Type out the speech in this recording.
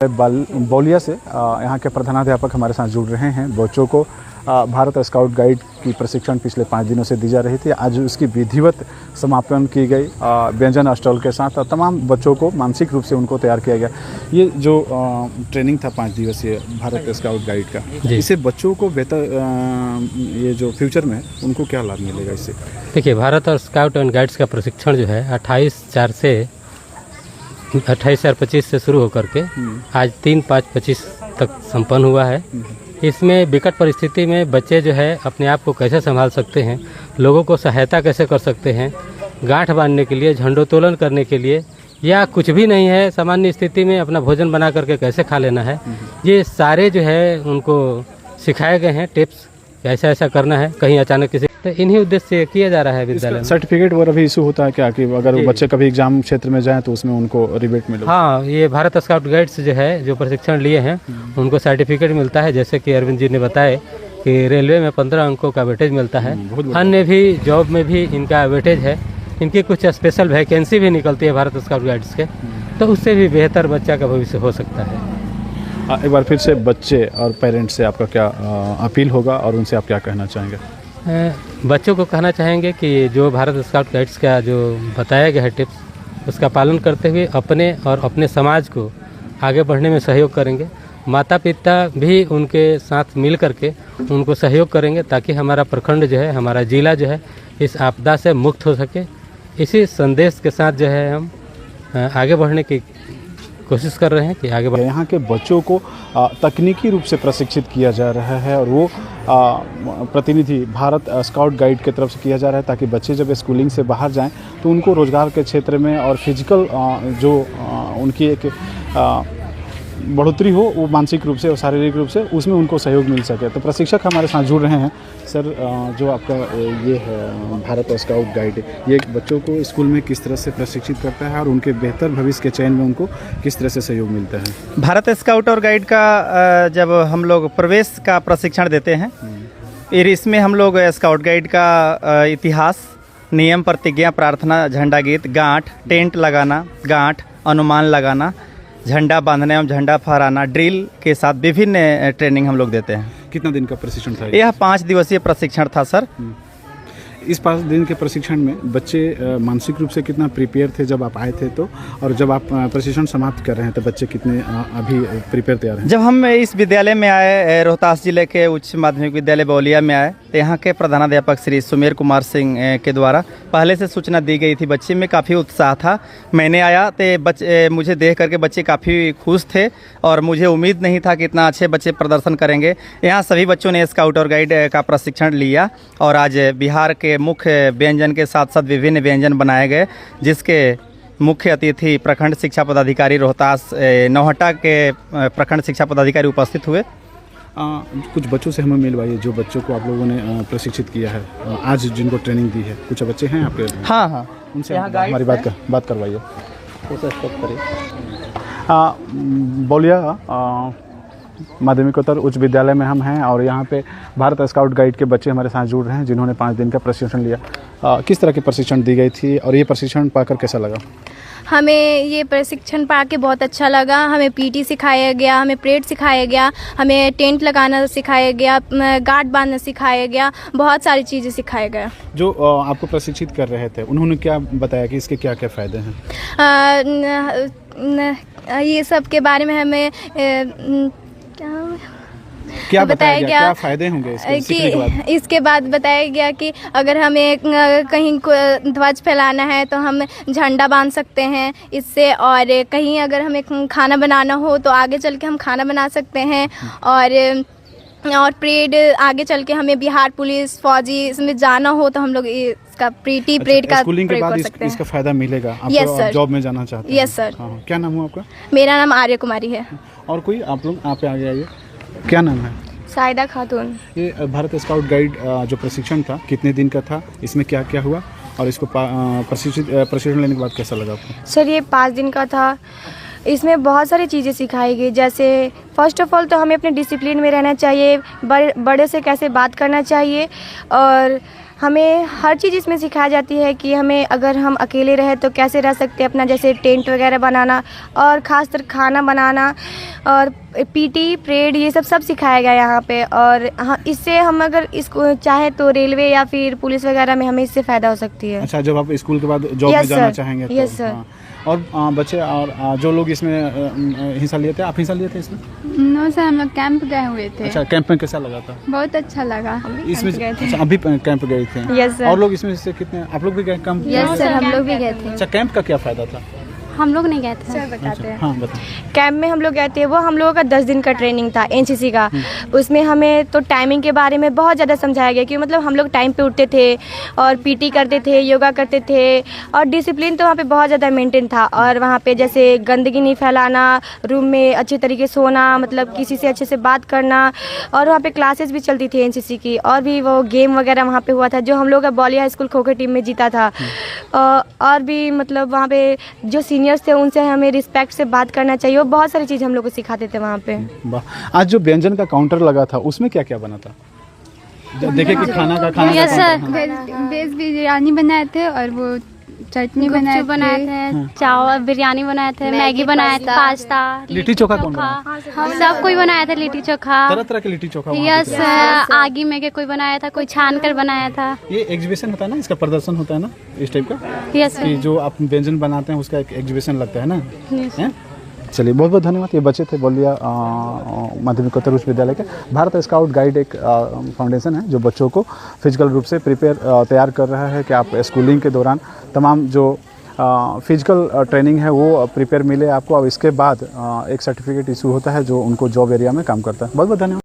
बौलिया से यहाँ के प्रधानाध्यापक हमारे साथ जुड़ रहे हैं। बच्चों को भारत स्काउट गाइड की प्रशिक्षण पिछले 5 दिनों से दी जा रही थी। आज उसकी विधिवत समापन की गई व्यंजन स्टॉल के साथ। तमाम बच्चों को मानसिक रूप से उनको तैयार किया गया। ये जो ट्रेनिंग था 5 दिवसीय भारत स्काउट गाइड का, इससे बच्चों को बेहतर ये जो फ्यूचर में उनको क्या लाभ मिलेगा इससे? देखिए, भारत और स्काउट एंड गाइड्स का प्रशिक्षण जो है 28/4/25 से शुरू होकर के आज 3/5/25 तक संपन्न हुआ है। इसमें विकट परिस्थिति में बच्चे जो है अपने आप को कैसे संभाल सकते हैं, लोगों को सहायता कैसे कर सकते हैं, गांठ बांधने के लिए, झंडोत्तोलन करने के लिए, या कुछ भी नहीं है सामान्य स्थिति में अपना भोजन बना करके कैसे खा लेना है, ये सारे जो है उनको सिखाए गए हैं टिप्स। ऐसा ऐसा करना है, कहीं अचानक किसी, तो इन्हीं उद्देश्य से किया जा रहा है विद्यालय में। सर्टिफिकेट वगैरह भी इशू होता है क्या कि अगर बच्चे कभी एग्जाम क्षेत्र में जाएं तो उसमें उनको रिबेट मिले? हाँ, ये भारत स्काउट गाइड्स जो है जो प्रशिक्षण लिए हैं उनको सर्टिफिकेट मिलता है। जैसे कि अरविंद जी ने बताया कि रेलवे में 15 अंकों का वेटेज मिलता है, अन्य भी जॉब में भी इनका वेटेज है। इनकी कुछ स्पेशल वैकेंसी भी निकलती है भारत स्काउट गाइड्स के, तो उससे भी बेहतर बच्चा का भविष्य हो सकता है। एक बार फिर से बच्चे और पेरेंट्स से आपका क्या अपील होगा और उनसे आप क्या कहना चाहेंगे? बच्चों को कहना चाहेंगे कि जो भारत स्काउट गाइड्स का जो बताया गया है टिप्स, उसका पालन करते हुए अपने और अपने समाज को आगे बढ़ने में सहयोग करेंगे। माता पिता भी उनके साथ मिल करके उनको सहयोग करेंगे ताकि हमारा प्रखंड जो है, हमारा जिला जो है इस आपदा से मुक्त हो सके। इसी संदेश के साथ जो है हम आगे बढ़ने की कोशिश कर रहे हैं कि आगे बढ़े। यहाँ के बच्चों को तकनीकी रूप से प्रशिक्षित किया जा रहा है और वो प्रतिनिधि भारत स्काउट गाइड की तरफ से किया जा रहा है ताकि बच्चे जब स्कूलिंग से बाहर जाएं तो उनको रोज़गार के क्षेत्र में और फिजिकल जो उनकी एक बढ़ोतरी हो, वो मानसिक रूप से और शारीरिक रूप से उसमें उनको सहयोग मिल सके। तो प्रशिक्षक हमारे साथ जुड़ रहे हैं। सर, जो आपका ये है भारत स्काउट गाइड, ये बच्चों को स्कूल में किस तरह से प्रशिक्षित करता है और उनके बेहतर भविष्य के चयन में उनको किस तरह से सहयोग मिलता है? भारत स्काउट और गाइड का जब हम लोग प्रवेश का प्रशिक्षण देते हैं, फिर इसमें हम लोग स्काउट गाइड का इतिहास, नियम, प्रतिज्ञा, प्रार्थना, झंडा गीत, गांठ, टेंट लगाना, गांठ, अनुमान लगाना, झंडा बांधने एवं झंडा फहराना, ड्रिल के साथ विभिन्न ट्रेनिंग हम लोग देते हैं। कितना दिन का प्रशिक्षण था? यह 5 दिवसीय प्रशिक्षण था सर। इस 5 दिन के प्रशिक्षण में बच्चे मानसिक रूप से कितना प्रिपेयर थे जब आप आए थे तो, और जब आप प्रशिक्षण समाप्त कर रहे हैं तो बच्चे कितने अभी प्रिपेयर तैयार हैं? जब हम इस विद्यालय में आए, रोहतास जिले के उच्च माध्यमिक विद्यालय बौलिया में आए, तो यहाँ के प्रधानाध्यापक श्री सुमेर कुमार सिंह के द्वारा पहले से सूचना दी गई थी। बच्चे में काफ़ी उत्साह था। मैंने आया तो बच्चे मुझे देख करके बच्चे काफ़ी खुश थे और मुझे उम्मीद नहीं था कि इतना अच्छे बच्चे प्रदर्शन करेंगे। यहाँ सभी बच्चों ने स्काउट और गाइड का प्रशिक्षण लिया और आज बिहार के मुख्य व्यंजन के साथ साथ विभिन्न व्यंजन बनाए गए, जिसके मुख्य अतिथि प्रखंड शिक्षा पदाधिकारी रोहतास नौहट्टा के प्रखंड शिक्षा पदाधिकारी उपस्थित हुए। कुछ बच्चों से हमें मिलवाइए जो बच्चों को आप लोगों ने प्रशिक्षित किया है, आज जिनको ट्रेनिंग दी है। कुछ बच्चे हैं आपके? हाँ, उनसे हमारी बात करवाइए। बौलिया माध्यमिकोत्तर उच्च विद्यालय में हम हैं और यहाँ पे भारत स्काउट गाइड के बच्चे हमारे साथ जुड़ रहे हैं जिन्होंने 5 दिन का प्रशिक्षण लिया। किस तरह की प्रशिक्षण दी गई थी और ये प्रशिक्षण पाकर कैसा लगा? हमें ये प्रशिक्षण पा के बहुत अच्छा लगा। हमें पीटी सिखाया गया, हमें परेड सिखाया गया, हमें टेंट लगाना सिखाया गया, गार्ड बांधना सिखाया गया, बहुत सारी चीज़ें सिखाया गया। जो आपको प्रशिक्षित कर रहे थे उन्होंने क्या बताया कि इसके क्या क्या फ़ायदे हैं? ये सब के बारे में हमें क्या बताया गया? क्या फ़ायदे होंगे कि इसके बाद बताया गया कि अगर हमें कहीं ध्वज फैलाना है तो हम झंडा बांध सकते हैं इससे, और कहीं अगर हमें खाना बनाना हो तो आगे चल के हम खाना बना सकते हैं, और परेड आगे चल के हमें बिहार पुलिस, फौजी इसमें जाना हो तो हम लोग इसका पीटी परेड का स्कूलिंग के बाद इसका फ़ायदा मिलेगा आपको? Yes sir. जॉब में जाना चाहते हैं? Yes sir. हाँ, क्या नाम हुआ आपका? मेरा नाम आर्य कुमारी है। और कोई आप लोग आप आगे आइए। क्या नाम है? साइदा खातून। ये भारत स्काउट गाइड जो प्रशिक्षण था कितने दिन का था, इसमें क्या क्या हुआ और इसको प्रशिक्षण लेने के बाद कैसा लगा आपको? सर, ये 5 दिन का था। इसमें बहुत सारी चीज़ें सिखाई गई। जैसे फर्स्ट ऑफ ऑल तो हमें अपने डिसिप्लिन में रहना चाहिए, बड़े से कैसे बात करना चाहिए, और हमें हर चीज़ इसमें सिखाई जाती है कि हमें अगर हम अकेले रहे तो कैसे रह सकते हैं, अपना जैसे टेंट वगैरह बनाना और ख़ासकर खाना बनाना और पीटी परेड ये सब सिखाया गया यहाँ पे। और हाँ, इससे हम अगर इसको चाहे तो रेलवे या फिर पुलिस वगैरह में हमें इससे फ़ायदा हो सकती है। अच्छा, जब आप स्कूल के बाद जॉब में Yes, जाना sir. चाहेंगे तो Yes, sir. हाँ। और बच्चे और जो लोग इसमें हिस्सा लिए थे, आप हिस्सा लिए थे इसमें? नो सर, हम लोग कैंप गए हुए थे। अच्छा, कैंप में कैसा लगा था? बहुत अच्छा लगा। इसमें अच्छा, अभी कैंप गए थे? Yes, sir. और लोग इसमें से कितने, आप लोग भी गए कैंप? यस सर, हम लोग भी गए थे। अच्छा, कैंप का क्या फायदा था? हम लोग नहीं गए थे। सर बताते हैं। हाँ बताओ। कैंप में हम लोग गए थे, वो हम लोगों का 10 दिन का ट्रेनिंग था एनसीसी का। उसमें हमें तो टाइमिंग के बारे में बहुत ज़्यादा समझाया गया कि मतलब हम लोग टाइम पे उठते थे और पीटी करते थे, योगा करते थे और डिसिप्लिन तो वहाँ पे बहुत ज़्यादा मेंटेन था। और वहाँ पे जैसे गंदगी नहीं फैलाना, रूम में अच्छे तरीके से सोना, मतलब किसी से अच्छे से बात करना। और वहाँ पे क्लासेस भी चलती थी एनसीसी की, और भी वो गेम वगैरह वहाँ पे हुआ था जो हम लोग का बॉलिया high school kho kho team में जीता था। और भी मतलब वहाँ पे जो सीनियर्स थे उनसे हमें रिस्पेक्ट से बात करना चाहिए, और बहुत सारी चीज़ हम लोग को सिखाते थे वहाँ पे। वाह, आज जो व्यंजन का काउंटर लगा था उसमें क्या क्या बना था? देखे कि खाना का Yes, sir. वेज बिरयानी बनाए थे और वो चटनी बनाए थे, चावल बिरयानी बनाए थे, मैगी बनाया था, पास्ता, लिट्टी चोखा कौन बनाया? सब कोई बनाया था। लिट्टी चोखा, तरह तरह के लिट्टी चोखा वहाँ पे यस, थे। आगी में के कोई बनाया था, कोई छान कर बनाया था। ये एग्जीबिशन होता है ना, इसका प्रदर्शन होता है ना इस टाइप का, यस कि जो आप व्यंजन बनाते हैं उसका एक एग्जीबिशन लगता है ना। हैं? चलिए, बहुत बहुत धन्यवाद। ये बच्चे थे बलिया माध्यमिकोत्तर उच्च विद्यालय के। भारत स्काउट गाइड एक फाउंडेशन है जो बच्चों को फिजिकल रूप से तैयार कर रहा है कि आप स्कूलिंग के दौरान तमाम जो फिजिकल ट्रेनिंग है वो प्रिपेयर मिले आपको, और इसके बाद एक सर्टिफिकेट इशू होता है जो उनको जॉब एरिया में काम करता है। बहुत बहुत धन्यवाद।